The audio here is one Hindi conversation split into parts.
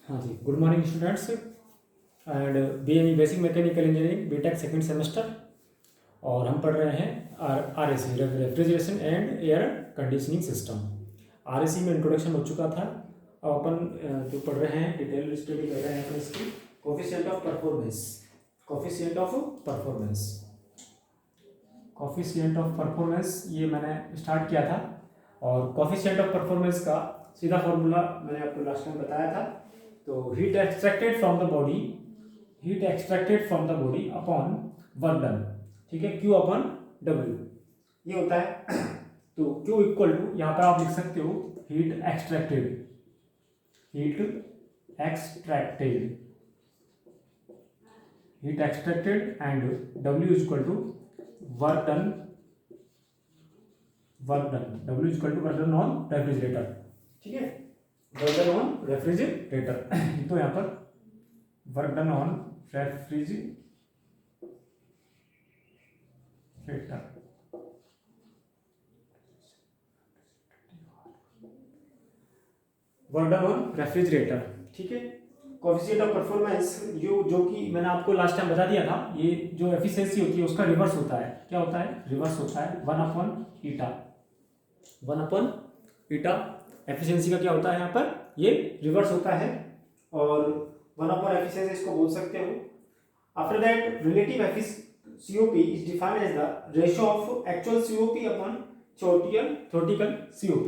हाँ जी, good morning students and BME basic mechanical engineering BTech second semester. और हम पढ़ रहे हैं RAC refrigeration and air conditioning system. RAC में इंट्रोडक्शन हो चुका था। अब अपन जो पढ़ रहे हैं डिटेल स्टडी कर रहे हैं अपन इसकी coefficient of performance. Coefficient of performance, coefficient of performance ये मैंने स्टार्ट किया था। और कोफिशिएंट ऑफ परफॉर्मेंस का सीधा फॉर्मूला मैंने आपको लास्ट टाइम बताया था। तो heat extracted from the body, heat extracted from the body upon work done, ठीक है, Q अपॉन W ये होता है। तो Q इक्वल टू यहाँ पर आप लिख सकते हो heat extracted, heat extracted, heat extracted and W equal to work done, work done, W equal to work done on refrigerator, ठीक है, वर्क डन ऑन रेफ्रिजरेटर। तो यहाँ पर work done on refrigerator, work done on refrigerator, ठीक है। कोएफिशिएंट ऑफ परफॉर्मेंस जो कि मैंने आपको लास्ट टाइम बता दिया था, ये जो एफिशिएंसी होती है उसका रिवर्स होता है। क्या होता है? रिवर्स होता है 1 अपॉन ईटा, 1 अपॉन ईटा। एफिशिएंसी का क्या होता है यहाँ पर? ये रिवर्स होता है। और 1 अपॉन एफिशिएंसी इसको बोल सकते हो। After that relative COP is defined as the ratio of actual COP upon theoretical COP।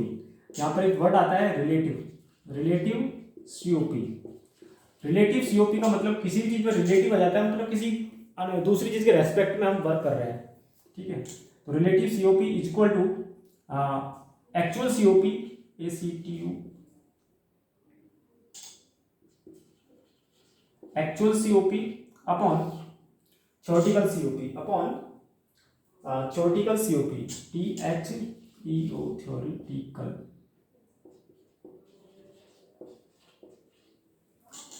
यहाँ पर एक वर्ड आता है relative, relative COP। Relative COP का मतलब किसी चीज में रिलेटिव आ जाता है, मतलब किसी दूसरी चीज के रेस्पेक्ट में हम वर्क कर रहे हैं, ठीक है। तो relative COP is equal to actual COP, ACTU, actual COP upon theoretical COP upon theoretical COP, THEO, theoretical।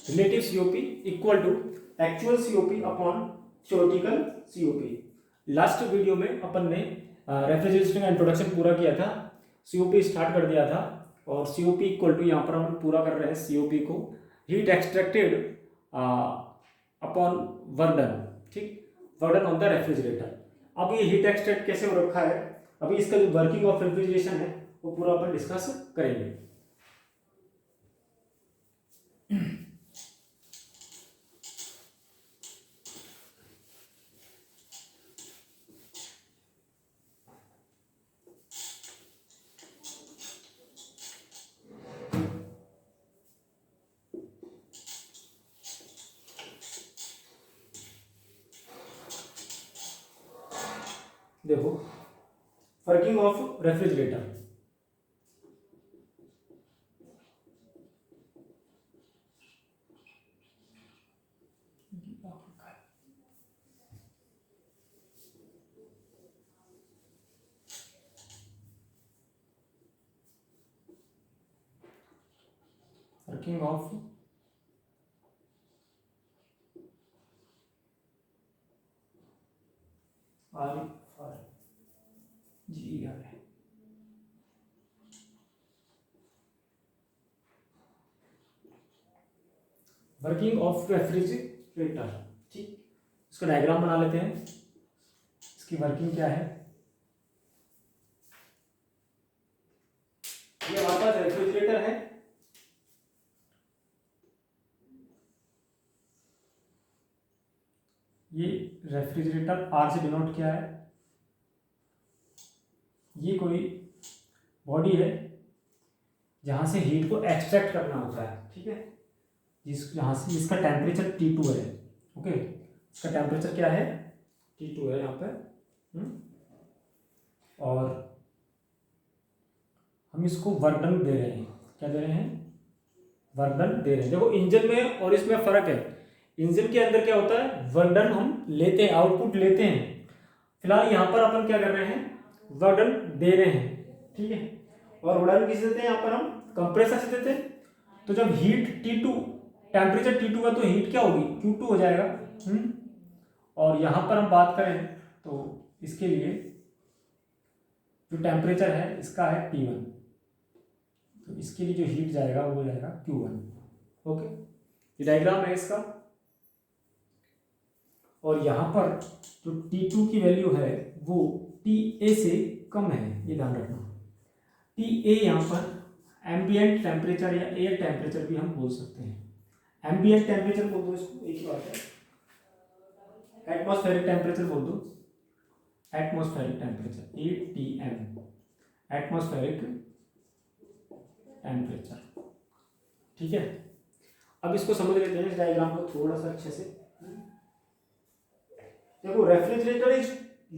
Relative COP equal to actual COP upon theoretical COP। Last video में अपन ने रेफ्रिजरेशन का इंट्रोडक्शन पूरा किया था, COP स्टार्ट कर दिया था। और COP इक्वल टू यहाँ पर हम पूरा कर रहे हैं COP को heat extracted upon work done, ठीक, work done on the refrigerator. अब ये हीट एक्सट्रैक्ट कैसे हो रखा है, अभी इसका जो वर्किंग ऑफ रेफ्रिजरेशन है वो पूरा अपन डिस्कस करेंगे। देखो working of refrigerator, working of working of refrigerator, ठीक। इसका डायग्राम बना लेते हैं। इसकी वर्किंग क्या है? ये हमारे पास रेफ्रिजरेटर है, ये रेफ्रिजरेटर आर से डिनोट किया है। ये कोई बॉडी है जहां से हीट को एक्सट्रैक्ट करना होता है, ठीक है, जहां से इसका टेम्परेचर T2 है, ओके। इसका टेम्परेचर क्या है? T2 है यहाँ पे। और हम इसको वर्क डन दे रहे हैं। क्या दे रहे हैं? वर्क डन दे रहे हैं। देखो इंजन में और इसमें फर्क है। इंजन के अंदर क्या होता है? वर्क डन हम लेते हैं, आउटपुट लेते हैं। फिलहाल यहाँ पर अपन क्या कर रहे हैं? वर्क डन दे रहे हैं, ठीक है। और वर्क डन किसे देते हैं? यहाँ पर हम कंप्रेसर से देते हैं। तो जब हीट T2, टेम्परेचर T2 का तो हीट क्या होगी? Q2 हो जाएगा। और यहाँ पर हम बात करें तो इसके लिए जो टेम्परेचर है इसका है T1, तो इसके लिए जो हीट जाएगा वो जाएगा Q1, ओके। ये डायग्राम है इसका, और यहाँ पर जो T2 की वैल्यू है वो TA से कम है, ये ध्यान रखना। TA यहाँ पर एम्बिएंट टेम्परेचर या एयर टेम्परेचर भी हम बोल सकते हैं। एम्बिएंट टेम्परेचर बोल दो इसको, एक ही बात है। एटमॉस्फेरिक टेम्परेचर बोल दो, atmospheric temperature ATM, atmospheric temperature. ठीक है, अब इसको समझ लेते हैं, इस डायग्राम को थोड़ा सा अच्छे से। देखो, refrigerator is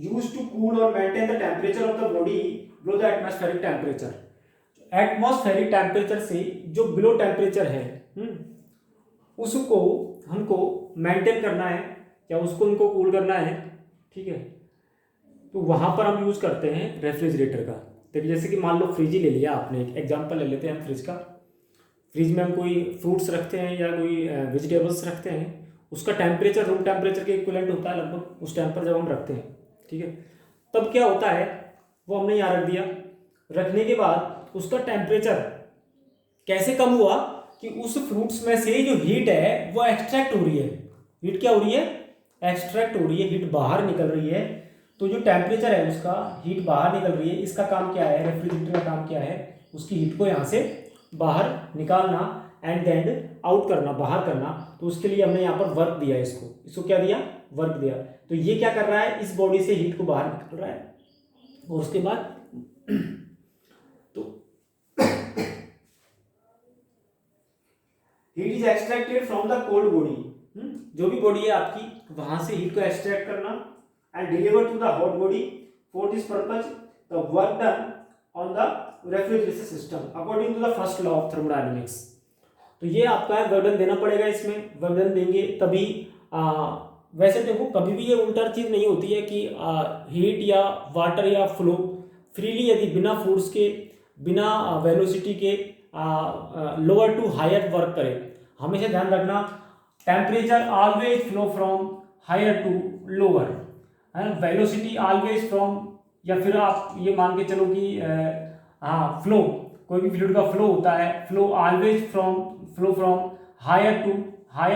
used to cool और maintain the temperature of the body below the atmospheric temperature. Atmospheric temperature से जो बिलो टेम्परेचर है उसको हमको मेंटेन करना है या उसको उनको कूल करना है। ठीक है, तो वहां पर हम यूज करते हैं रेफ्रिजरेटर का। देखिए, जैसे कि मान लो फ्रिज ही ले लिया आपने, एक एग्जांपल ले लेते हैं हम फ्रिज का। फ्रिज में हम कोई फ्रूट्स रखते हैं या कोई वेजिटेबल्स रखते हैं, उसका टेम्परेचर रूम टेम्परेचर के इक्विवेलेंट होता है लगभग उस टाइम पर जब हम रखते हैं। ठीक है, तब क्या होता है, वो हमने यहाँ रख दिया, रखने के बाद उसका टेम्परेचर कैसे कम हुआ कि उस फ्रूट्स में से जो हीट है वो एक्सट्रैक्ट हो रही है। हीट क्या हो रही है, एक्सट्रैक्ट हो रही है, हीट बाहर निकल रही है। तो जो टेम्परेचर है उसका, हीट बाहर निकल रही है, इसका काम क्या है, रेफ्रिजरेटर का काम क्या है, उसकी हीट को यहाँ से बाहर निकालना एंड देन आउट करना, बाहर करना। तो उसके लिए हमने यहाँ पर वर्क दिया, इसको क्या दिया, वर्क दिया। तो ये क्या कर रहा है, इस बॉडी से हीट को बाहर निकल रहा है, और उसके बाद तो heat is extracted from the cold body. जो भी बॉडी है आपकी, वहां से हीट को एक्सट्रैक्ट करना and delivered to the hot body. For this purpose, the work done on the refrigeration system according to the first law of thermodynamics. तो ये आपका वर्डन देना पड़ेगा, इसमें वर्डन देंगे तभी। वैसे देखो, कभी भी ये उल्टा चीज नहीं होती है कि हीट या वाटर या फ्लो फ्रीली यदि बिना फोर्स के, बिना वेलोसिटी के लोअर टू हायर वर्क करे। हमेशा ध्यान रखना, temperature always flow from higher to lower, velocity always from, या फिर आप ये मान के चलो कि फ्लो, कोई भी फ्लूइड का फ्लो होता है, flow always flow from higher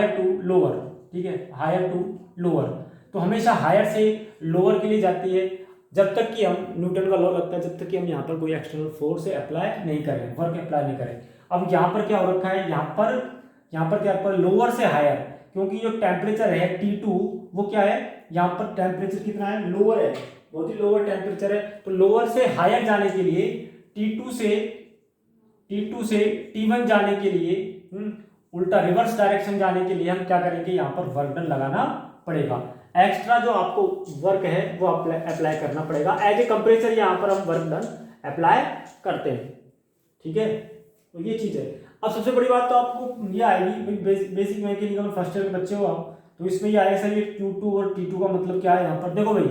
to lower. ठीक है, हायर टू लोअर, तो हमेशा हायर से लोअर के लिए जाती है, जब तक कि हम, न्यूटन का लॉ लगता है, जब तक कि हम यहाँ पर कोई एक्सटर्नल फोर्स से अप्लाई नहीं करें, वर्क अप्लाई नहीं करें। अब यहाँ पर क्या हो रखा है, यहाँ पर क्या पर लोअर से हायर, क्योंकि जो टेम्परेचर है T2 वो क्या है, यहाँ पर टेम्परेचर कितना है, लोअर है, बहुत ही लोअर टेम्परेचर है। तो लोअर से हायर जाने के लिए, T2 से T1 जाने के लिए, उल्टा रिवर्स डायरेक्शन जाने के लिए हम क्या करेंगे, यहाँ पर वर्क डन लगाना पड़ेगा। एक्स्ट्रा जो आपको वर्क है वो अप्लाई करना पड़ेगा एज ए कंप्रेसर, यहाँ पर हम वर्क डन अप्लाई करते हैं। ठीक है, तो ये चीज है। अब सबसे बड़ी बात तो आपको ये आएगी, बेसिक मैकेनिकल फर्स्ट ईयर के बच्चे हो आप, तो इसमें ये आएगा सर, ये Q2 और T2 का मतलब क्या है। यहाँ पर देखो भाई,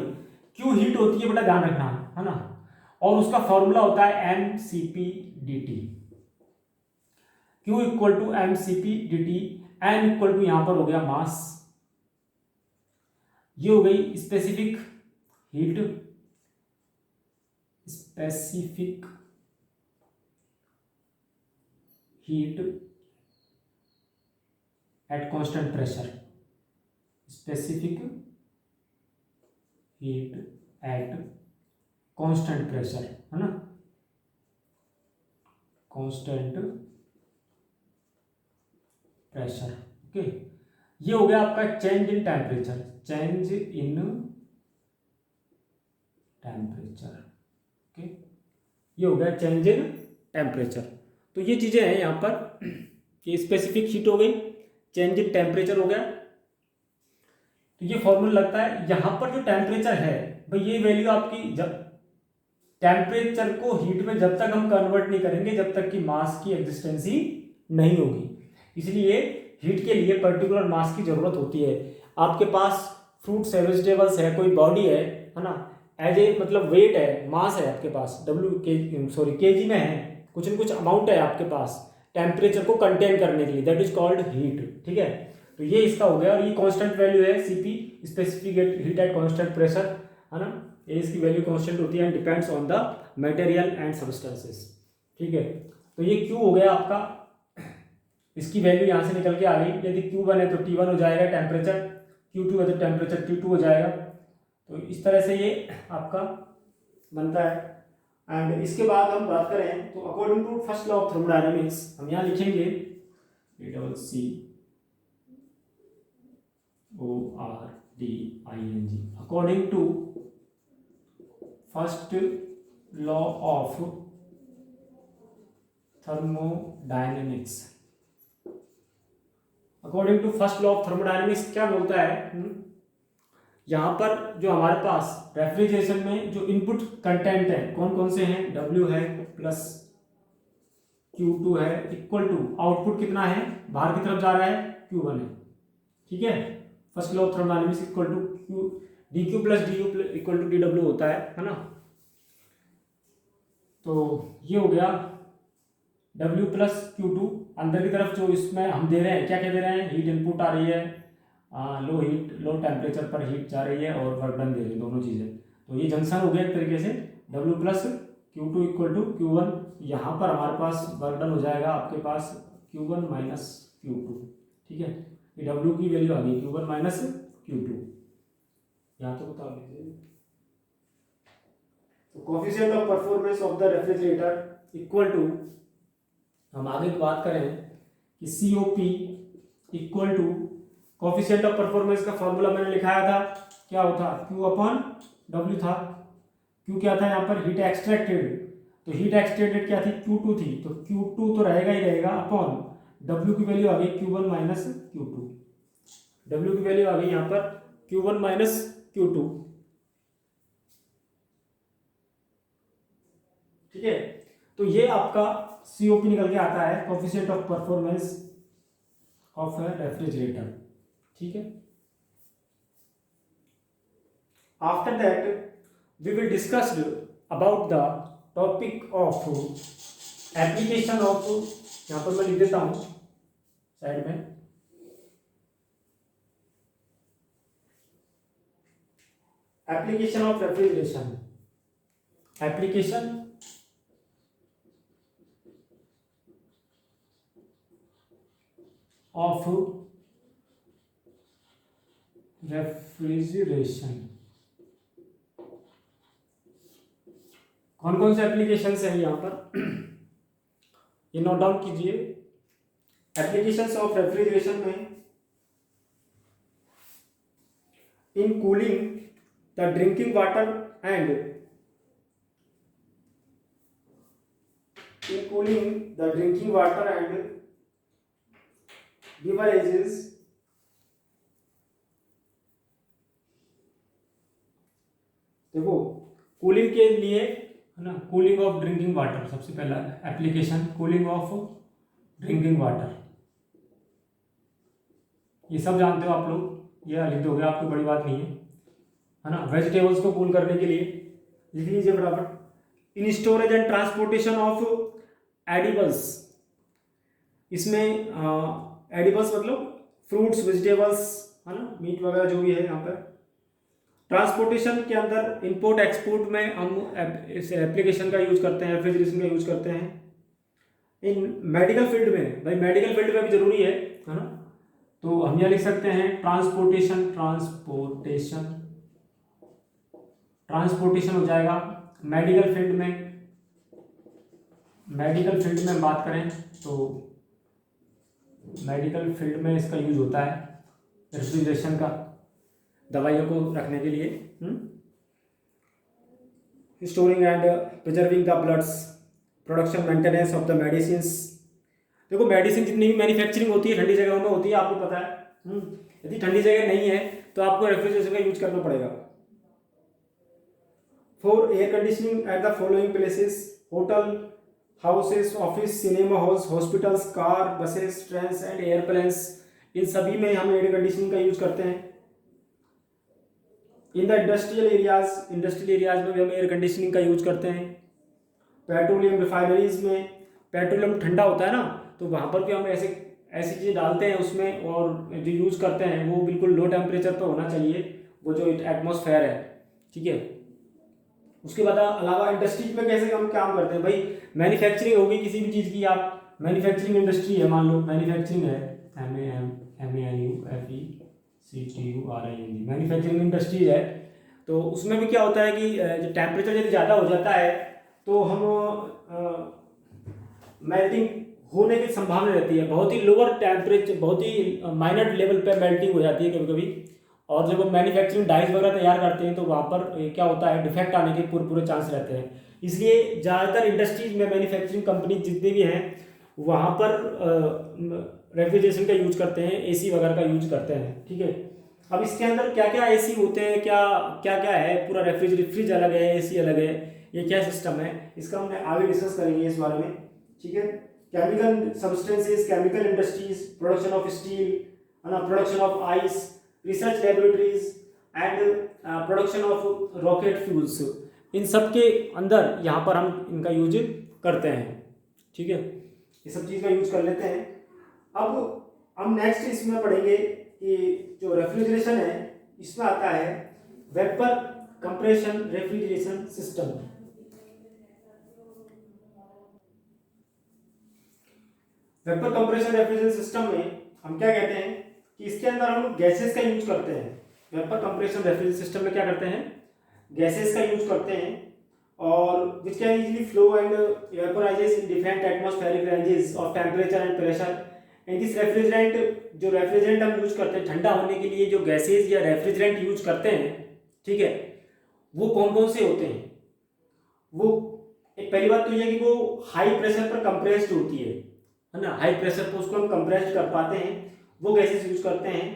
Q हीट होती है बेटा, ध्यान रखना है ना, और उसका फॉर्मूला होता है mCp/dt। Q equal to mCp/dt, m equal to यहाँ पर हो गया मास, ये हो गई specific heat, at constant pressure, specific heat at constant pressure, है ना, कांस्टेंट प्रेशर। ओके, ये हो गया आपका change in temperature, change in temperature. Okay, ये हो गया चेंज इन टेम्परेचर। तो ये चीजें हैं यहाँ पर, ये स्पेसिफिक हीट हो गई, चेंज इन टेम्परेचर हो गया। तो ये फॉर्मूला लगता है। यहाँ पर जो टेम्परेचर है भाई, ये वैल्यू आपकी, जब टेम्परेचर को हीट में जब तक हम कन्वर्ट नहीं करेंगे, जब तक कि मास की एग्जिस्टेंस ही नहीं होगी। इसलिए हीट के लिए पर्टिकुलर मास की जरूरत होती है। आपके पास फ्रूट्स है, वेजिटेबल्स है, कोई बॉडी है ना, एज ए मतलब वेट है, मास है आपके पास, केजी में है, कुछ न कुछ अमाउंट है आपके पास टेम्परेचर को कंटेन करने के लिए, दैट इज कॉल्ड हीट। ठीक है, तो ये इसका हो गया, और ये कांस्टेंट वैल्यू है Cp, specific heat at constant pressure, है ना, ये इसकी वैल्यू कांस्टेंट होती है and depends on the material and substances. ठीक है, तो ये Q हो गया आपका इसकी वैल्यू यहाँ से निकल के आ गई। यदि Q1 है तो T1 हो जाएगा टेम्परेचर, Q2 है तो टेम्परेचर T2 हो जाएगा। तो इस तरह से ये आपका बनता है। एंड इसके बाद हम बात करें तो according to first law of thermodynamics हम यहाँ लिखेंगे CORDING according to first law of thermodynamics. According to first law of thermodynamics क्या बोलता है, यहाँ पर जो हमारे पास रेफ्रिजरेशन में जो इनपुट कंटेंट है कौन कौन से हैं, W है प्लस Q2 है इक्वल टू आउटपुट कितना है बाहर की तरफ जा रहा है Q1 है। ठीक है, first law of thermodynamics equal to DQ plus DU equal to DW होता है ना। तो ये हो गया W प्लस Q2। अंदर की तरफ जो इसमें हम दे रहे हैं क्या क्या दे रहे हैं, हीट इनपुट आ रही है, लो टेम्परेचर पर हीट जा रही है और वर्क डन दे रही है, दोनों चीज़ें। तो ये जंक्शन हो गया एक तरीके से W plus Q2 equal to Q1। यहाँ पर हमारे पास वर्क डन हो जाएगा आपके पास Q1 माइनस Q2। ठीक है, ये W की वैल्यू आ गई Q1 माइनस Q2। यहाँ तो बता लीजिए। तो coefficient of performance of the refrigerator equal to, हम आगे की बात करें कि COP equal to coefficient of performance का फॉर्मूला मैंने लिखाया था, क्या होता Q अपॉन W था। Q क्या था यहाँ पर, हीट एक्सट्रैक्टेड। तो हीट एक्सट्रैक्टेड क्या थी, Q2 थी, तो Q2 तो रहेगा ही रहेगा अपॉन W की वैल्यू आ गई Q1 माइनस Q2। W की वैल्यू आ गई यहाँ पर Q1 माइनस Q2। ठीक है, तो ये आपका COP निकल के आता है, coefficient of performance of refrigerator. ठीक है, after that we will discuss about the topic of application of, यहां पर मैं लिख देता हूं साइड में, application of refrigeration. Application of refrigeration. कौन कौन से एप्लीकेशंस हैं यहाँ पर, ये नोट डाउन कीजिए। एप्लीकेशंस ऑफ रेफ्रिजरेशन में in cooling the drinking water and in cooling the drinking water and beverages, देखो कूलिंग के लिए है ना, कूलिंग ऑफ ड्रिंकिंग वाटर सबसे पहला application, cooling of drinking water. ये सब जानते हो आप लोग, ये लिख दोगे, आपको बड़ी बात नहीं है ना। वेजिटेबल्स को कूल करने के लिए लिख लीजिए फटाफट। इन storage and transportation of edibles, इसमें एडिबल्स मतलब फ्रूट्स वेजिटेबल्स है ना, मीट वगैरह जो भी है यहाँ पर। ट्रांसपोर्टेशन के अंदर इंपोर्ट एक्सपोर्ट में हम इस एप्लीकेशन का यूज करते हैं, रेफ्रिजरेशन का यूज करते हैं। इन मेडिकल फील्ड में, भाई मेडिकल फील्ड में भी जरूरी है ना, तो हम यहाँ लिख सकते हैं ट्रांसपोर्टेशन, ट्रांसपोर्टेशन हो जाएगा। मेडिकल फील्ड में, मेडिकल फील्ड में बात करें तो मेडिकल फील्ड में इसका यूज होता है रेफ्रिजरेशन का, दवाइयों को रखने के लिए। Storing and preserving the bloods, production maintenance of the medicines. देखो मेडिसिन जितनी भी मैन्युफैक्चरिंग होती है ठंडी जगहों में होती है, आपको पता है। यदि ठंडी जगह नहीं है तो आपको रेफ्रिजरेशन का यूज करना पड़ेगा। For air conditioning at the following places, hotel, houses, office, cinema halls, hospitals, car, buses, trains and airplanes, इन सभी में हम एयर कंडीशनिंग का यूज करते हैं। इन द इंडस्ट्रियल एरियाज में भी हम एयर कंडीशनिंग का यूज करते हैं। पेट्रोलियम रिफाइनरीज में, पेट्रोलियम ठंडा होता है ना, तो वहाँ पर भी हम ऐसी चीज़ें डालते हैं उसमें, और जो यूज़ करते हैं वो बिल्कुल लो टेम्परेचर पर होना चाहिए, वो जो एटमॉस्फेयर है। ठीक है, उसके बाद अलावा इंडस्ट्रीज में कैसे हम काम करते हैं, भाई मैन्युफैक्चरिंग होगी किसी भी चीज़ की, आप मैन्युफैक्चरिंग इंडस्ट्री है, मान लो मैन्युफैक्चरिंग है, MANUFACTURING, मैन्युफैक्चरिंग इंडस्ट्री है। तो उसमें भी क्या होता है कि जो टेम्परेचर यदि ज़्यादा हो जाता है तो हम मेल्टिंग होने की संभावना रहती है, बहुत ही लोअर टेम्परेचर, बहुत ही माइनर लेवल पे मेल्टिंग हो जाती है कभी कभी। और जब हम मैन्युफैक्चरिंग डाइस वगैरह तैयार करते हैं तो वहाँ पर क्या होता है, डिफेक्ट आने के पूरे चांस रहते हैं। इसलिए ज़्यादातर इंडस्ट्रीज में मैन्युफैक्चरिंग कंपनी जितने भी हैं वहाँ पर रेफ्रिजरेशन का यूज करते हैं, एसी वगैरह का यूज करते हैं, ठीक है। अब इसके अंदर क्या क्या एसी होते हैं, क्या क्या क्या है, पूरा फ्रिज अलग है, एसी अलग है, ये क्या सिस्टम है, इसका हमने आगे डिस्कस करेंगे इस बारे में, ठीक है। Chemical substances, chemical industries, production of steel, production of ice, research laboratories and production of rocket fuels, इन सब के अंदर यहाँ पर हम इनका यूज करते हैं, ठीक है। ये सब चीज़ का यूज कर लेते हैं। अब हम नेक्स्ट इसमें पढ़ेंगे कि जो रेफ्रिजरेशन है इसमें आता है vapour compression refrigeration system. Vapour compression refrigeration system में हम क्या कहते हैं कि इसके अंदर हम गैसेस का यूज करते हैं। वेपर कंप्रेशन रेफ्रिजरेशन सिस्टम में क्या करते हैं, गैसेस का यूज करते हैं, और which can easily flow and vaporizes in different atmospheric ranges of temperature and pressure. And this refrigerant, जो रेफ्रिजरेंट हम यूज करते हैं ठंडा होने के लिए, जो गैसेज या रेफ्रिजरेंट यूज करते हैं, ठीक है, वो कौन कौन से होते हैं। वो एक पहली बात तो ये है कि वो हाई प्रेशर पर कंप्रेस्ड होती है ना, हाई प्रेशर पर उसको हम कंप्रेस्ड कर पाते हैं, वो गैसेज यूज करते हैं।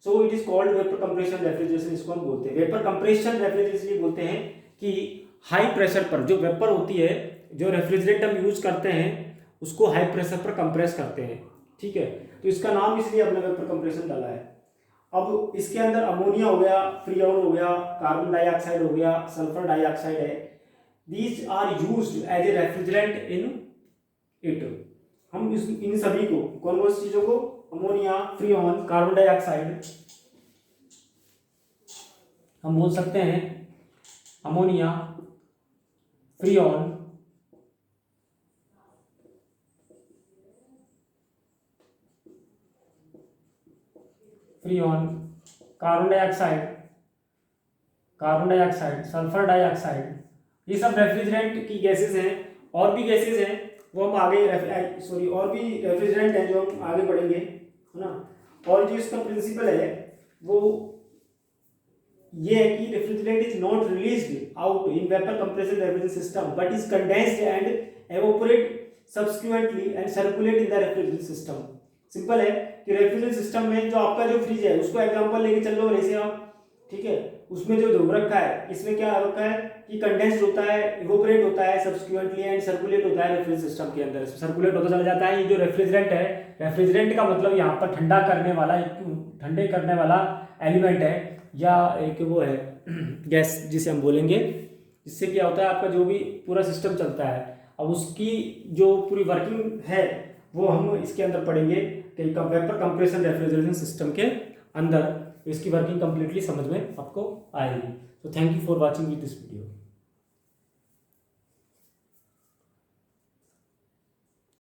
So it is called vapour compression refrigeration, इसको हम बोलते हैं। वेपर कंप्रेशन रेफ्रिजरेशन बोलते हैं कि हाई प्रेशर पर जो वेपर होती है, जो रेफ्रिजरेंट हम यूज करते हैं उसको हाई प्रेशर पर कंप्रेस करते हैं, ठीक है। तो इसका नाम इसलिए हमने वेपर कंप्रेशन डाला है। अब इसके अंदर अमोनिया हो गया, फ्रीऑन हो गया, कार्बन डाइऑक्साइड हो गया, सल्फर डाइऑक्साइड है, these are used as a refrigerant in it. हम इन सभी को, कौन कौन सी चीजों को, अमोनिया, फ्रीऑन, कार्बन डाइऑक्साइड, हम बोल सकते हैं ammonia, freon, carbon dioxide, sulphur dioxide, ये सब रेफ्रिजरेंट की गैसेस हैं। और भी गैसेस हैं वो हम आगे और भी रेफ्रिजरेंट हैं जो हम आगे पढ़ेंगे, है ना। और जो इसका प्रिंसिपल है वो ये है कि refrigerant is not released out in vapour compression refrigeration system but is condensed and evaporate subsequently and circulate in the refrigeration system. Simple है कि रेफ्रिजरेशन सिस्टम में जो आपका जो फ्रिज है उसको एग्जांपल लेके चल लो ऐसे आप, ठीक है, उसमें जो धो रखा है इसमें क्या रखा है कि कंडेंस्ड होता है, इवोपरेट होता है सब्सिक्वेंटली एंड सर्कुलेट होता है रेफ्रिजरेशन सिस्टम के अंदर, सर्कुलेट होता चला जाता है। ये जो रेफ्रिजरेंट है, रेफ्रिजरेंट का मतलब यहाँ पर ठंडा करने वाला, ठंडे करने वाला एलिमेंट है, या एक वो है गैस जिसे हम बोलेंगे, इससे क्या होता है आपका जो भी पूरा सिस्टम चलता है। अब उसकी जो पूरी वर्किंग है वो हम इसके अंदर पढ़ेंगे कि वेपर कंप्रेशन रेफ्रिजरेशन सिस्टम के अंदर इसकी वर्किंग कंप्लीटली समझ में आपको आएगी। तो thank you for watching with this video.